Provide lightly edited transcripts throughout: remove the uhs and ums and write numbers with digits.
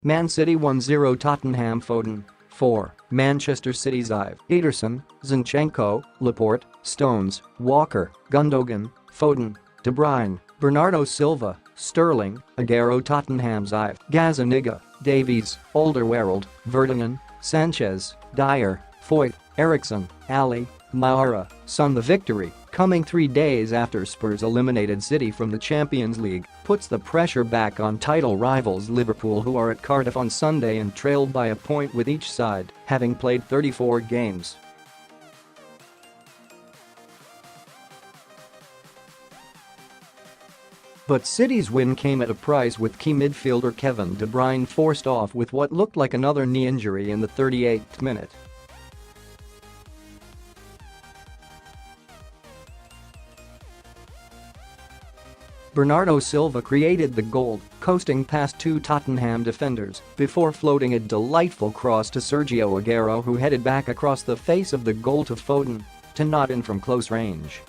Man City 1-0 Tottenham Foden. 4. Manchester City's Ederson, Zinchenko, Laporte, Stones, Walker, Gundogan, Foden, De Bruyne, Bernardo Silva, Sterling, Aguero Tottenham's Gazzaniga, Davies, Alderweireld, Vertonghen, Sanchez, Dier, Foyth, Eriksen, Alli, Moura. Son. The victory, coming 3 days after Spurs eliminated City from the Champions League, puts the pressure back on title rivals Liverpool, who are at Cardiff on Sunday and trailed by a point with each side, having played 34 games. But City's win came at a price, with key midfielder Kevin De Bruyne forced off with what looked like another knee injury in the 38th minute. Bernardo Silva created the goal, coasting past 2 Tottenham defenders before floating a delightful cross to Sergio Aguero, who headed back across the face of the goal to Foden to nod in from close range.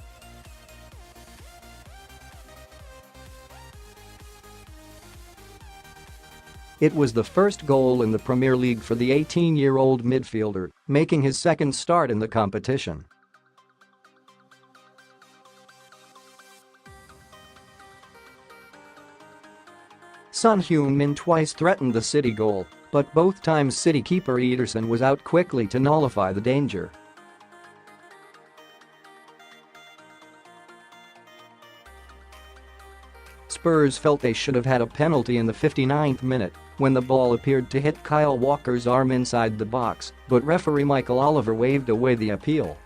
It was the first goal in the Premier League for the 18-year-old midfielder, making his second start in the competition. Son Heung-min twice threatened the City goal, but both times City keeper Ederson was out quickly to nullify the danger. Spurs felt they should have had a penalty in the 59th minute when the ball appeared to hit Kyle Walker's arm inside the box, but referee Michael Oliver waved away the appeal.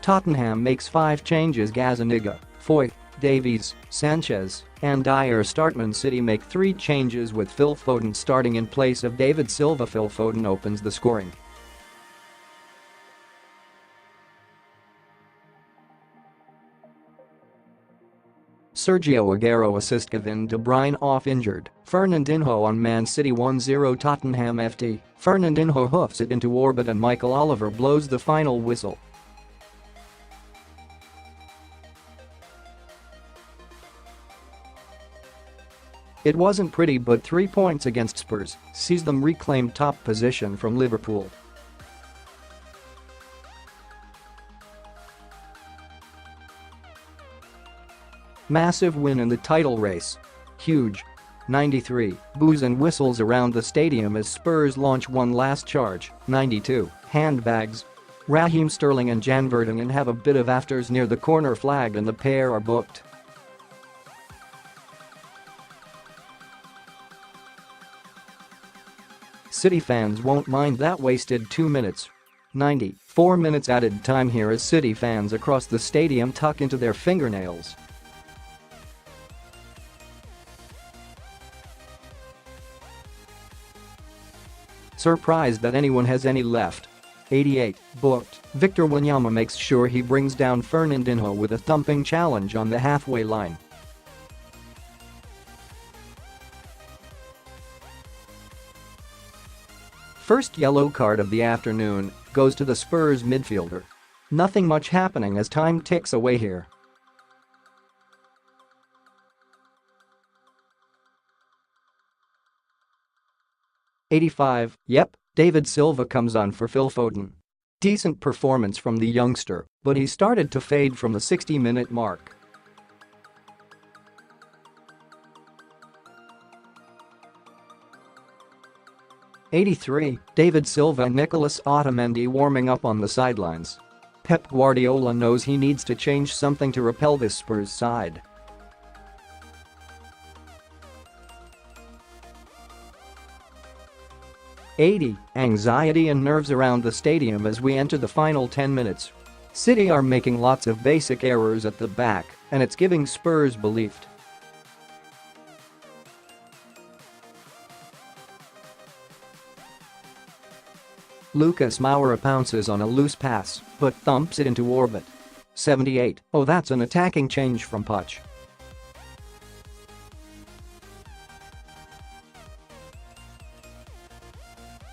Tottenham makes 5 changes: Gazzaniga, Foyth, Davies, Sanchez, and Dier startMan. City make 3 changes, with Phil Foden starting in place of David SilvaPhil Foden opens the scoring. Sergio Aguero assist Kevin De Bruyne off injured. Fernandinho on Man City 1-0 Tottenham XI. Fernandinho hoofs it into orbit and Michael Oliver blows the final whistle. It wasn't pretty, but 3 points against Spurs sees them reclaim top position from Liverpool. Massive win in the title race. Huge. 93. Boos and whistles around the stadium as Spurs launch one last charge. 92. Handbags. Raheem Sterling and Jan Vertonghen have a bit of afters near the corner flag and the pair are booked. City fans won't mind that wasted 2 minutes. 90. 4 minutes added time here as City fans across the stadium tuck into their fingernails. Surprised that anyone has any left. 88. Booked. Victor Wanyama makes sure he brings down Fernandinho with a thumping challenge on the halfway line. First yellow card of the afternoon goes to the Spurs midfielder. Nothing much happening as time ticks away here. '85. Yep, David Silva comes on for Phil Foden. Decent performance from the youngster, but he started to fade from the 60-minute mark. '83. David Silva and Nicolas Otamendi warming up on the sidelines. Pep Guardiola knows he needs to change something to repel this Spurs side. '80. Anxiety and nerves around the stadium as we enter the final 10 minutes. City are making lots of basic errors at the back, and it's giving Spurs belief. Lucas Moura pounces on a loose pass, but thumps it into orbit. 78. Oh, that's an attacking change from Poch.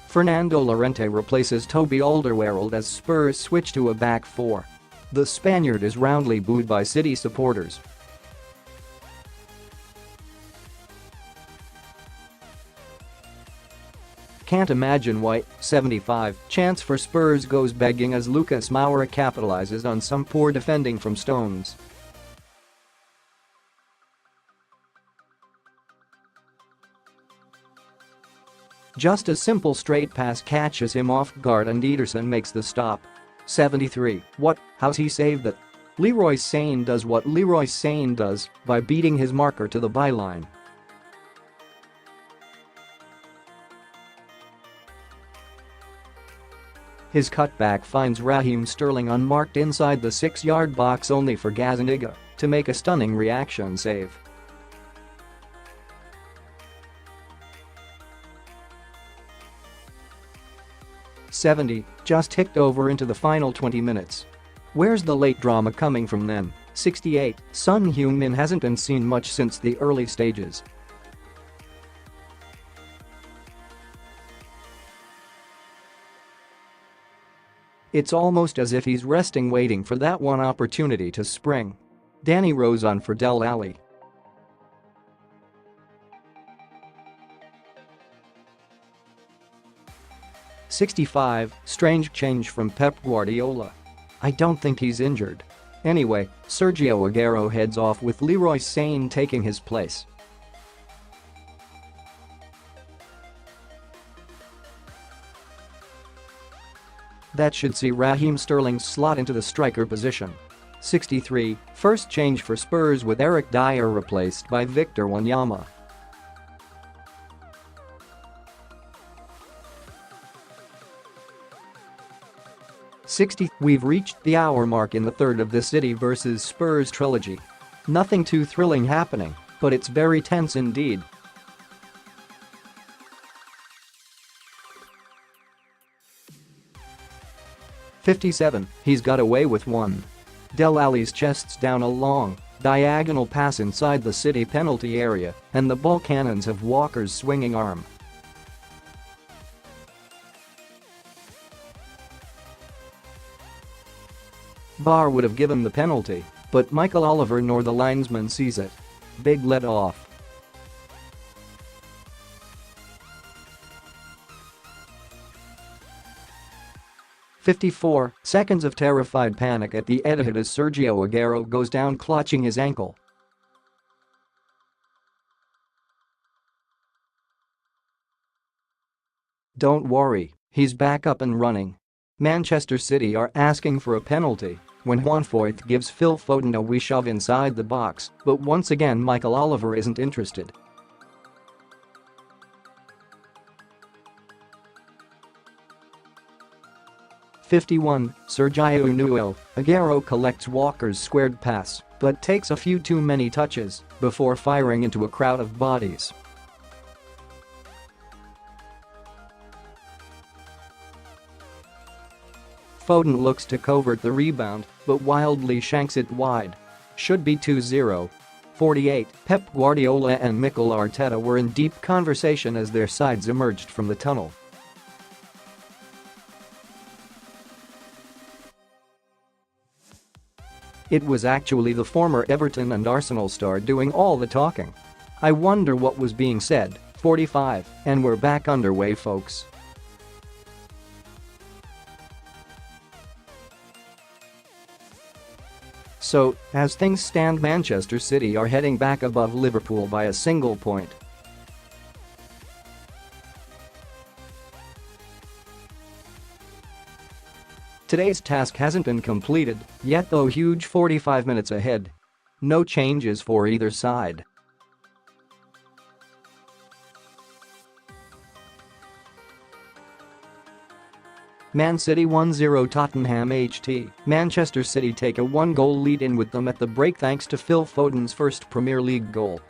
Fernando Llorente replaces Toby Alderweireld as Spurs switch to a back four. The Spaniard is roundly booed by City supporters. Can't imagine why. 75. Chance for Spurs goes begging as Lucas Moura capitalizes on some poor defending from Stones. Just a simple straight pass catches him off guard and Ederson makes the stop. 73. What? How's he saved that? Leroy Sane does what Leroy Sane does by beating his marker to the byline. His cutback finds Raheem Sterling unmarked inside the 6-yard box only for Gazzaniga to make a stunning reaction save. .70 just ticked over into the final 20 minutes. Where's the late drama coming from then? 68. Son Heung-min hasn't been seen much since the early stages. It's almost as if he's resting waiting for that one opportunity to spring. Danny Rose on for Alli. .65 Strange change from Pep Guardiola. I don't think he's injured. Anyway, Sergio Aguero heads off with Leroy Sane taking his place. That should see Raheem Sterling slot into the striker position. 63 First change for Spurs with Eric Dier replaced by Victor Wanyama. We've reached the hour mark in the third of the City vs Spurs trilogy. Nothing too thrilling happening, but it's very tense indeed. .57 He's got away with one. Alli's chests down a long, diagonal pass inside the City penalty area, and the ball cannons have Walker's swinging arm. VAR would have given the penalty, but Michael Oliver nor the linesman sees it. Big let off. .54 Seconds of terrified panic at the Etihad as Sergio Aguero goes down clutching his ankle. Don't worry, he's back up and running. Manchester City are asking for a penalty when Foyth gives Phil Foden a wee shove inside the box, but once again Michael Oliver isn't interested. .51 Sergio Aguero collects Walker's squared pass, but takes a few too many touches before firing into a crowd of bodies. Foden looks to covert the rebound, but wildly shanks it wide. Should be 2-0. 48 Pep Guardiola and Mikel Arteta were in deep conversation as their sides emerged from the tunnel. It was actually the former Everton and Arsenal star doing all the talking. I wonder what was being said. 45 And we're back underway, folks. So, as things stand, Manchester City are heading back above Liverpool by a single point. Today's task hasn't been completed yet though. Huge 45 minutes ahead. No changes for either side. Man City 1-0 Tottenham XI. Manchester City take a 1-goal lead in with them at the break thanks to Phil Foden's first Premier League goal.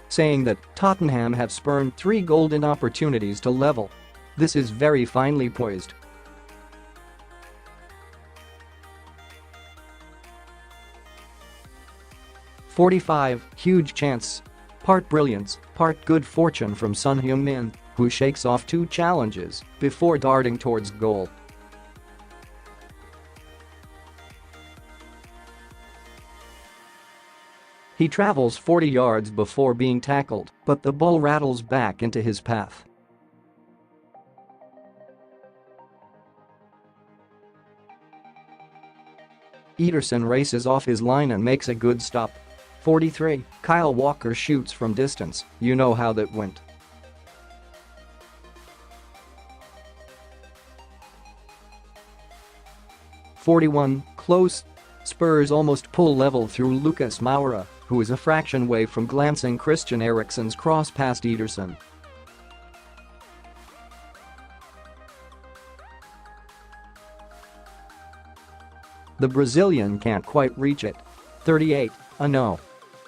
Saying that Tottenham have spurned 3 golden opportunities to level. This is very finely poised. .45 Huge chance. Part brilliance, part good fortune from Son Heung-min. who shakes off 2 challenges before darting towards goal. He travels 40 yards before being tackled, but the ball rattles back into his path. Ederson races off his line and makes a good stop. 43. Kyle Walker shoots from distance, you know how that went. .41. Close. Spurs almost pull level through Lucas Moura, who is a fraction away from glancing Christian Eriksen's cross past Ederson. The Brazilian can't quite reach it. 38. No.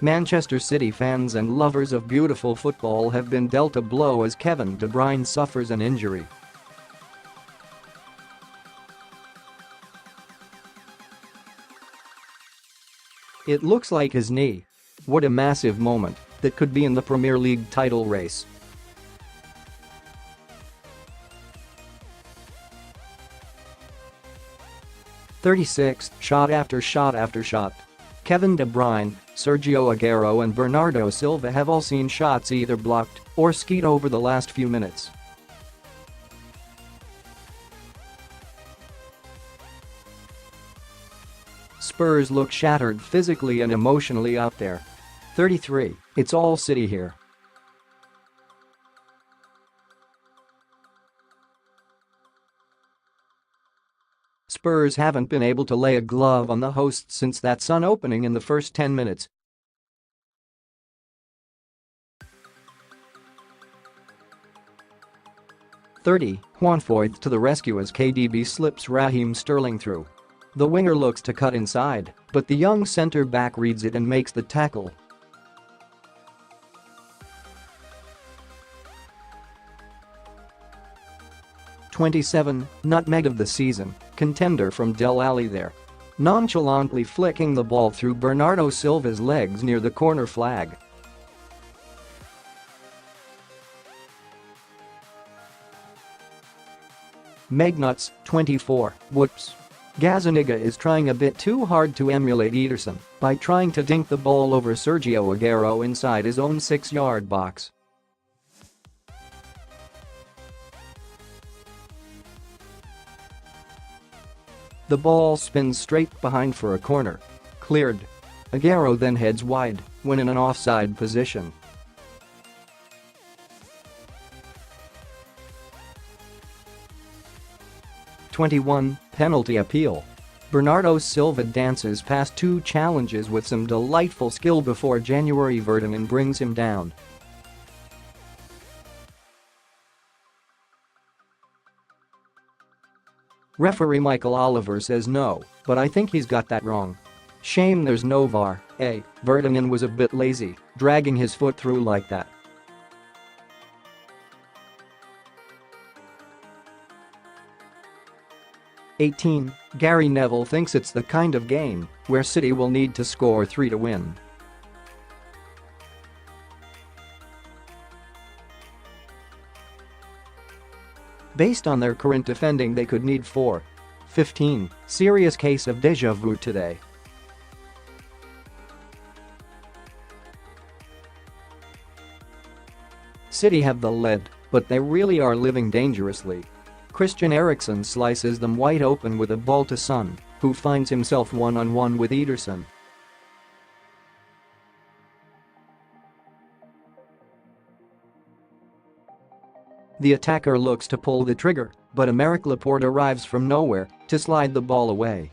Manchester City fans and lovers of beautiful football have been dealt a blow as Kevin De Bruyne suffers an injury. It looks like his knee. What a massive moment that could be in the Premier League title race. .36. Shot after shot after shot. Kevin De Bruyne, Sergio Aguero and Bernardo Silva have all seen shots either blocked or skied over the last few minutes. Spurs look shattered physically and emotionally out there. 33. It's all City here. Spurs haven't been able to lay a glove on the hosts since that Son opening in the first 10 minutes. .30. Juan Foyth to the rescue as KDB slips Raheem Sterling through. The winger looks to cut inside, but the young centre-back reads it and makes the tackle. .27. Nutmeg of the season, contender from Del Alli there. Nonchalantly flicking the ball through Bernardo Silva's legs near the corner flag. Megnuts, 24. Whoops. Gazzaniga is trying a bit too hard to emulate Ederson by trying to dink the ball over Sergio Aguero inside his own 6-yard box. The ball spins straight behind for a corner. Cleared. Aguero then heads wide when in an offside position. .21. Penalty appeal. Bernardo Silva dances past 2 challenges with some delightful skill before January Vertonghen brings him down. Referee Michael Oliver says no, but I think he's got that wrong. Shame there's no VAR. Vertonghen was a bit lazy, dragging his foot through like that. .18. Gary Neville thinks it's the kind of game where City will need to score 3 to win. Based on their current defending, they could need 4. 15. Serious case of déjà vu today. City have the lead, but they really are living dangerously. Christian Eriksen slices them wide open with a ball to Son, who finds himself one-on-one with Ederson. The attacker looks to pull the trigger, but Laporte arrives from nowhere to slide the ball away.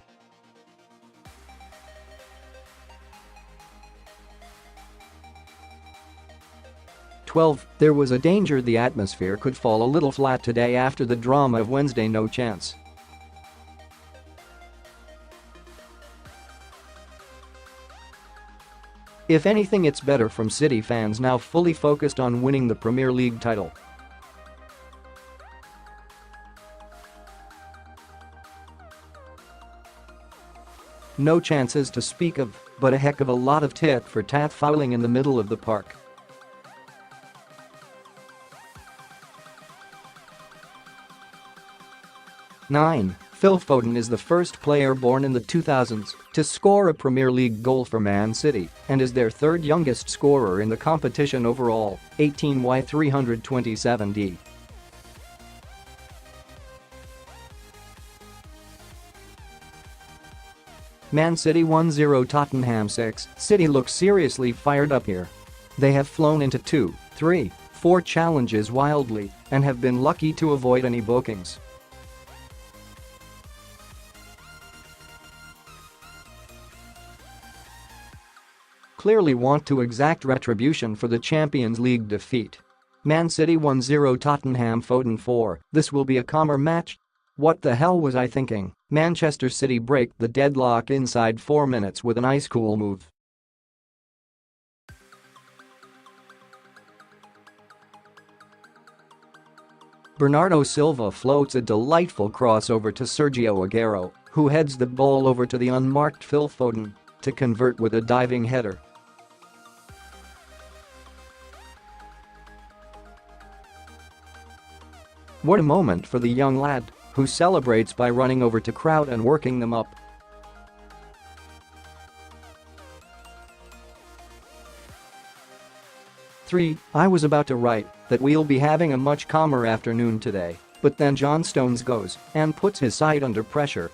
There was a danger the atmosphere could fall a little flat today after the drama of Wednesday. No chance. If anything, it's better from City fans now fully focused on winning the Premier League title. No chances to speak of, but a heck of a lot of tit-for-tat fouling in the middle of the park. 9. Phil Foden is the first player born in the 2000s to score a Premier League goal for Man City and is their third youngest scorer in the competition overall, 18Y327D. Man City 1-0 Tottenham 6. City looks seriously fired up here. They have flown into 2, 3, 4 challenges wildly and have been lucky to avoid any bookings. Clearly want to exact retribution for the Champions League defeat. Man City 1-0 Tottenham Foden 4. This will be a calmer match. What the hell was I thinking? Manchester City break the deadlock inside 4 minutes with an ice-cool move. Bernardo Silva floats a delightful crossover to Sergio Aguero, who heads the ball over to the unmarked Phil Foden to convert with a diving header. What a moment for the young lad, who celebrates by running over to crowd and working them up. I was about to write that we'll be having a much calmer afternoon today, but then John Stones goes and puts his side under pressure.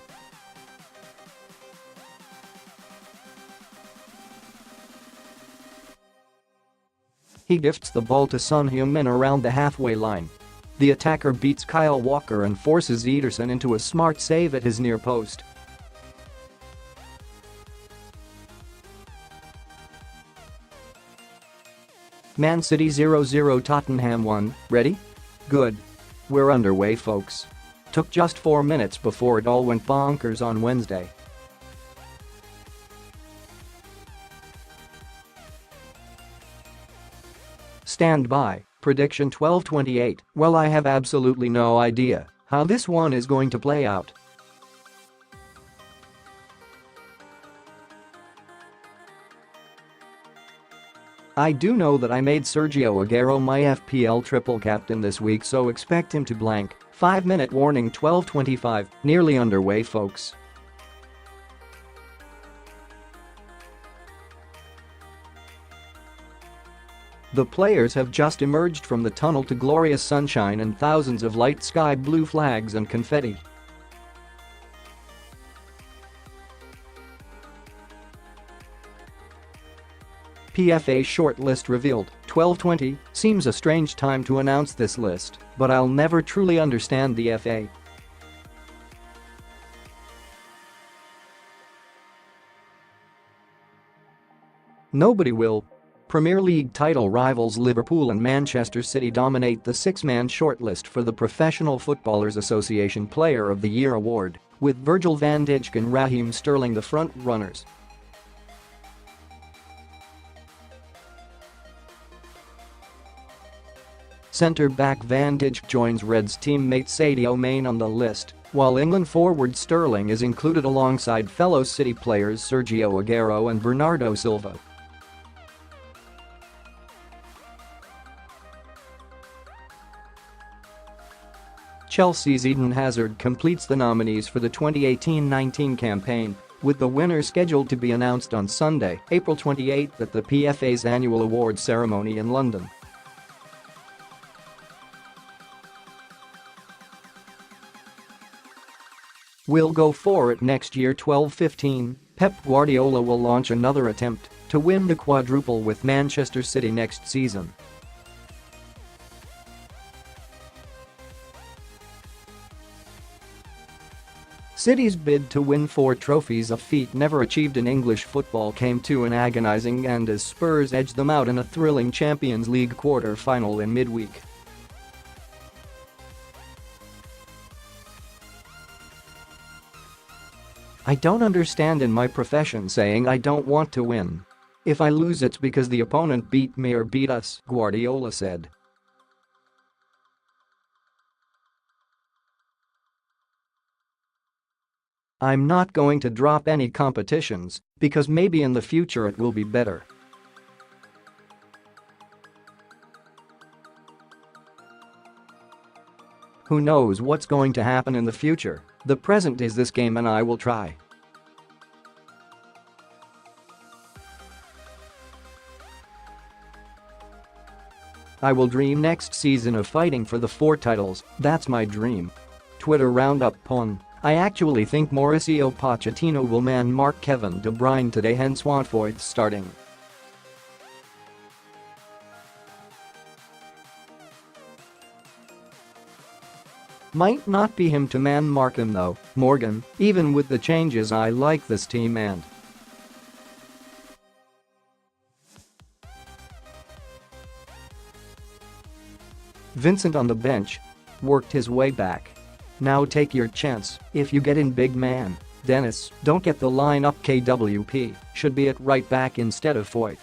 He gifts the ball to Son Heung-min around the halfway line. The attacker beats Kyle Walker and forces Ederson into a smart save at his near post. Man City 0-0 Tottenham 1. Ready? Good. We're underway, folks. Took just 4 minutes before it all went bonkers on Wednesday. Stand by. Prediction 12:28. Well, I have absolutely no idea how this one is going to play out. I do know that I made Sergio Aguero my FPL triple captain this week, so expect him to blank. 5-minute warning 12:25. Nearly underway, folks. The players have just emerged from the tunnel to glorious sunshine and thousands of light sky blue flags and confetti. PFA short list revealed. 12:20 seems a strange time to announce this list, but I'll never truly understand the FA. Nobody will. Premier League title rivals Liverpool and Manchester City dominate the six-man shortlist for the Professional Footballers Association Player of the Year award, with Virgil van Dijk and Raheem Sterling the front-runners. Centre-back Van Dijk joins Reds teammate Sadio Mane on the list, while England forward Sterling is included alongside fellow City players Sergio Aguero and Bernardo Silva. Chelsea's Eden Hazard completes the nominees for the 2018-19 campaign, with the winner scheduled to be announced on Sunday, April 28 at the PFA's annual awards ceremony in London. We'll go for it next year. 12:15. Pep Guardiola will launch another attempt to win the quadruple with Manchester City next season. City's bid to win 4 trophies, a feat never achieved in English football, came to an agonizing end as Spurs edged them out in a thrilling Champions League quarter-final in midweek. I don't understand in my profession saying I don't want to win. If I lose, it's because the opponent beat me or beat us, Guardiola said. I'm not going to drop any competitions, because maybe in the future it will be better. Who knows what's going to happen in the future? The present is this game and I will try. I will dream next season of fighting for the 4 titles, that's my dream. Twitter roundup pun. I actually think Mauricio Pochettino will man-mark Kevin De Bruyne today, hence want Foyth starting. Might not be him to man-mark him though, Morgan. Even with the changes I like this team and Vincent on the bench. Worked his way back. Now take your chance if you get in, big man. Dennis, don't get the line up. KWP should be at right back instead of Foyth.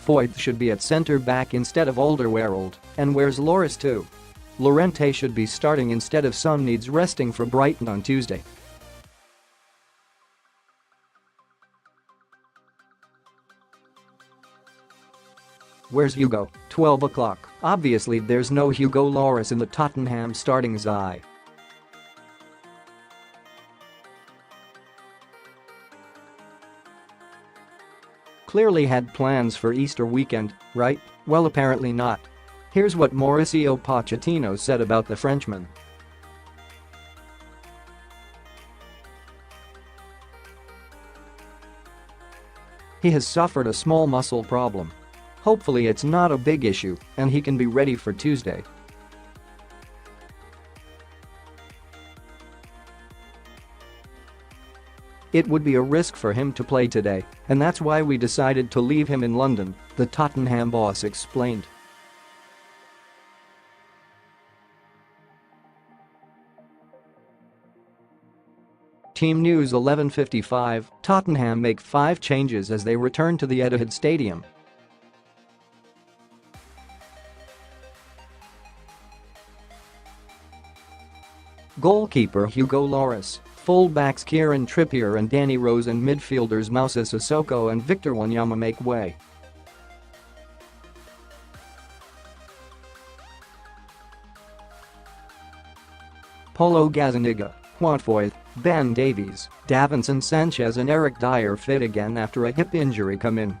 Foyth should be at centre back instead of Alderweireld, and where's Lloris too? Llorente should be starting instead of Son, needs resting for Brighton on Tuesday. Where's Hugo? 12 o'clock. Obviously there's no Hugo Lloris in the Tottenham starting XI. Clearly had plans for Easter weekend, right? Well, apparently not. Here's what Mauricio Pochettino said about the Frenchman. He has suffered a small muscle problem. Hopefully it's not a big issue and he can be ready for Tuesday. It would be a risk for him to play today, and that's why we decided to leave him in London, the Tottenham boss explained. Team News 11:55, Tottenham make 5 changes as they return to the Etihad Stadium. Goalkeeper Hugo Lloris, full-backs Kieran Trippier and Danny Rose, and midfielders Moussa Sissoko and Victor Wanyama make way. Paulo Gazzaniga, Foyth, Ben Davies, Davinson Sanchez and Eric Dier fit again after a hip injury come in.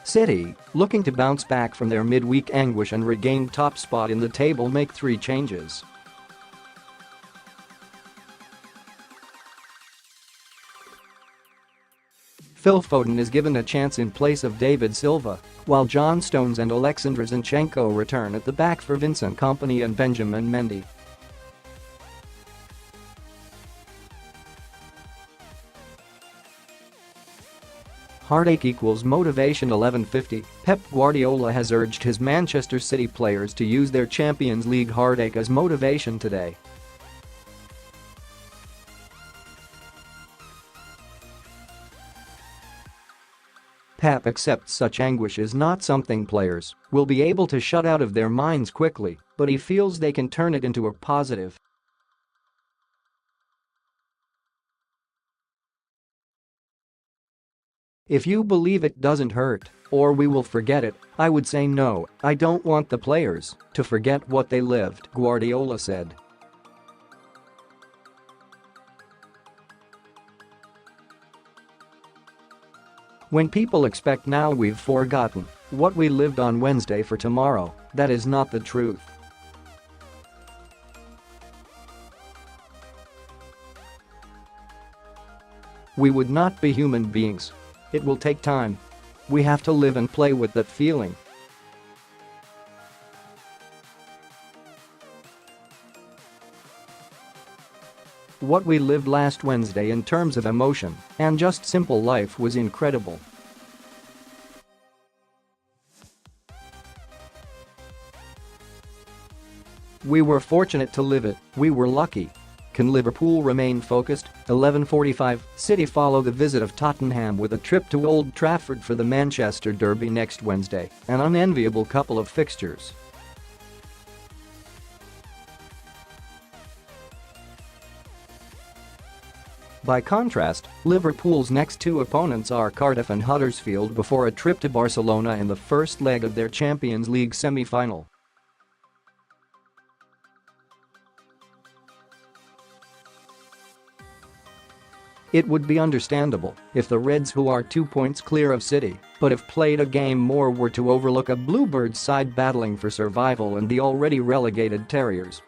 City, looking to bounce back from their midweek anguish and regain top spot in the table, make 3 changes. Phil Foden is given a chance in place of David Silva, while John Stones and Alexander Zinchenko return at the back for Vincent Kompany and Benjamin Mendy. Heartache equals motivation. 11:50, Pep Guardiola has urged his Manchester City players to use their Champions League heartache as motivation today. Pep accepts such anguish is not something players will be able to shut out of their minds quickly, but he feels they can turn it into a positive. If you believe it doesn't hurt, or we will forget it, I would say no, I don't want the players to forget what they lived, Guardiola said. When people expect now we've forgotten what we lived on Wednesday for tomorrow, that is not the truth. We would not be human beings. It will take time. We have to live and play with that feeling. What we lived last Wednesday in terms of emotion and just simple life was incredible. We were fortunate to live it, we were lucky. Can Liverpool remain focused? 11:45, City follow the visit of Tottenham with a trip to Old Trafford for the Manchester Derby next Wednesday, an unenviable couple of fixtures. By contrast, Liverpool's next two opponents are Cardiff and Huddersfield before a trip to Barcelona in the first leg of their Champions League semi-final. It would be understandable if the Reds, who are 2 points clear of City but have played a game more, were to overlook a Bluebirds side battling for survival and the already relegated Terriers.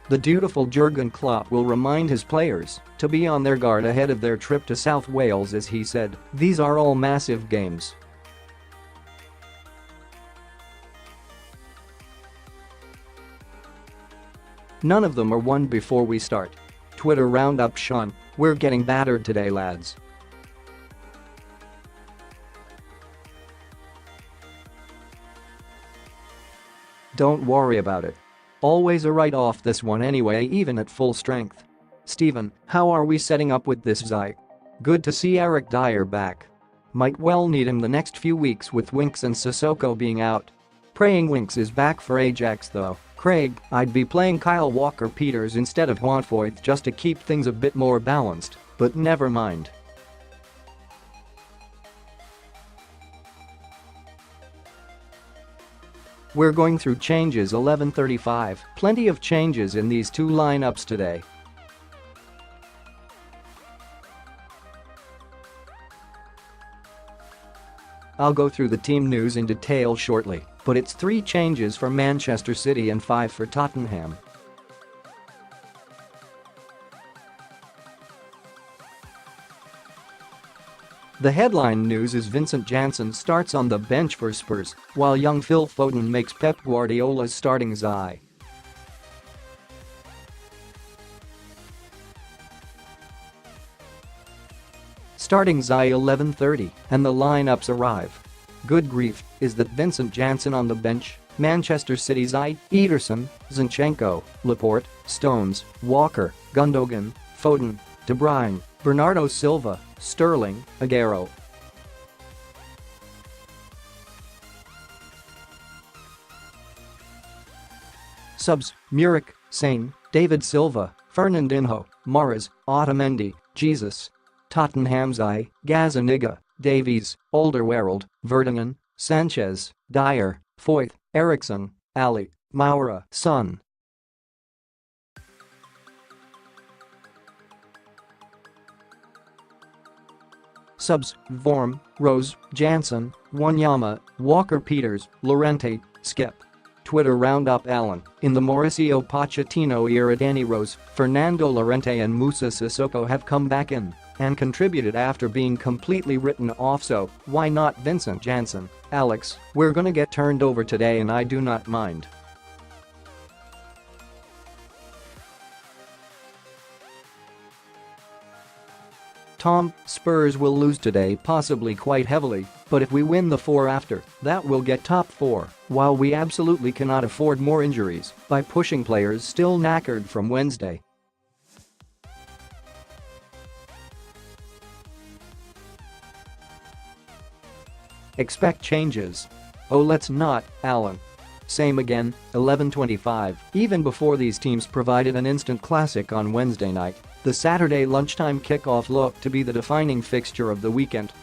The dutiful Jurgen Klopp will remind his players to be on their guard ahead of their trip to South Wales, as he said, "These are all massive games." None of them are won before we start. Twitter roundup: Sean, we're getting battered today, lads. Don't worry about it. Always a write-off this one anyway, even at full strength. Stephen, how are we setting up with this Zai? Good to see Eric Dier back. Might well need him the next few weeks with Winks and Sissoko being out. Praying Winks is back for Ajax though. Craig, I'd be playing Kyle Walker-Peters instead of Foyth just to keep things a bit more balanced, but never mind. We're going through changes 11:35, plenty of changes in these two lineups today. I'll go through the team news in detail shortly, but it's 3 changes for Manchester City and 5 for Tottenham. The headline news is Vincent Janssen starts on the bench for Spurs, while young Phil Foden makes Pep Guardiola's starting Zai. Starting Zai 11:30, and the lineups arrive. Good grief, is that Vincent Janssen on the bench? Manchester City Zai: Ederson, Zinchenko, Laporte, Stones, Walker, Gundogan, Foden, De Bruyne, Bernardo Silva, Sterling, Aguero. Subs: Moura, Sane, David Silva, Fernandinho, Moura, Otamendi, Jesus. Tottenham Zai: Gazzaniga, Davies, Alderweireld, Vertonghen, Sanchez, Dier, Foyth, Eriksen, Alli, Moura, Son. Subs: Vorm, Rose, Janssen, Wanyama, Walker-Peters, Llorente, Skip. Twitter roundup: Alan, in the Mauricio Pochettino era, Danny Rose, Fernando Llorente and Moussa Sissoko have come back in and contributed after being completely written off, so why not Vincent Janssen? Alex, we're gonna get turned over today and I do not mind. Tom, Spurs will lose today, possibly quite heavily, but if we win the 4 after, that will get top 4, while we absolutely cannot afford more injuries by pushing players still knackered from Wednesday. Expect changes. Oh, let's not, Alan. Same again, 11:25, even before these teams provided an instant classic on Wednesday night. The Saturday lunchtime kickoff looked to be the defining fixture of the weekend.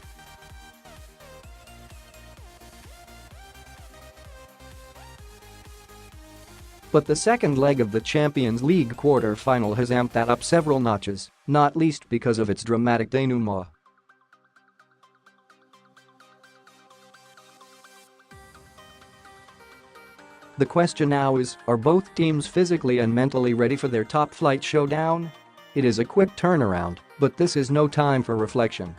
But the second leg of the Champions League quarter-final has amped that up several notches, not least because of its dramatic denouement. The question now is, are both teams physically and mentally ready for their top-flight showdown? It is a quick turnaround, but this is no time for reflection.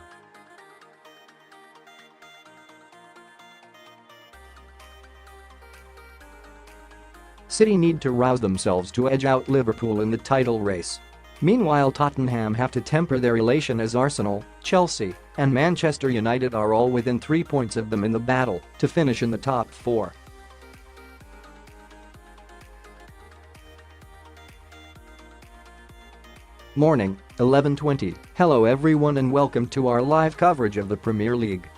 City need to rouse themselves to edge out Liverpool in the title race. Meanwhile, Tottenham have to temper their elation as Arsenal, Chelsea, and Manchester United are all within 3 points of them in the battle to finish in the top 4. Morning, 11:20. Hello everyone and welcome to our live coverage of the Premier League.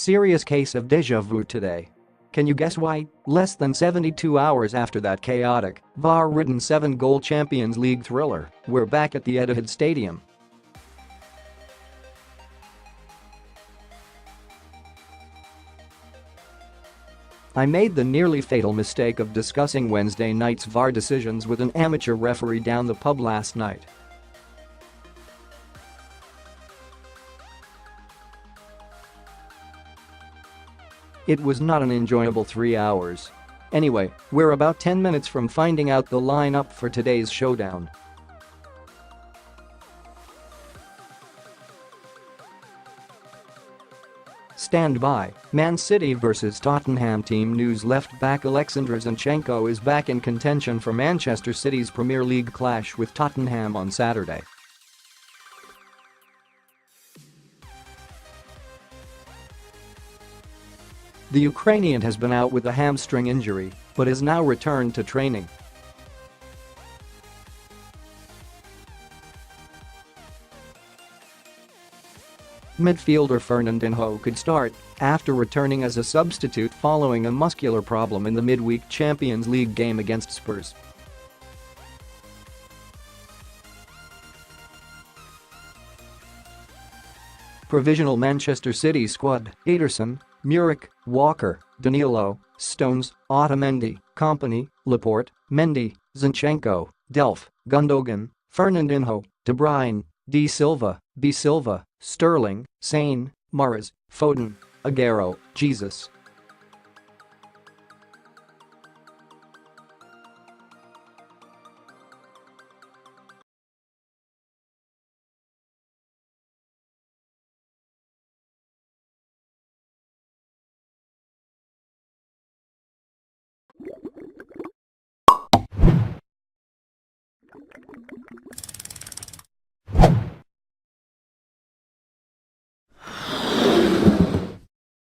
Serious case of déjà vu today. Can you guess why? Less than 72 hours after that chaotic, VAR-ridden 7-goal Champions League thriller, we're back at the Etihad Stadium. I made the nearly fatal mistake of discussing Wednesday night's VAR decisions with an amateur referee down the pub last night. It was not an enjoyable 3 hours. Anyway, we're about 10 minutes from finding out the lineup for today's showdown. Stand by. Man City vs Tottenham. Team news: left-back Alexander Zinchenko is back in contention for Manchester City's Premier League clash with Tottenham on Saturday. The Ukrainian has been out with a hamstring injury, but has now returned to training. Midfielder Fernandinho could start after returning as a substitute following a muscular problem in the midweek Champions League game against Spurs. Provisional Manchester City squad: Ederson, Moura, Walker, Danilo, Stones, Otamendi, Kompany, Laporte, Mendy, Zinchenko, Delph, Gundogan, Fernandinho, De Bruyne, De Silva, B. Silva, Sterling, Sane, Moura, Foden, Aguero, Jesus.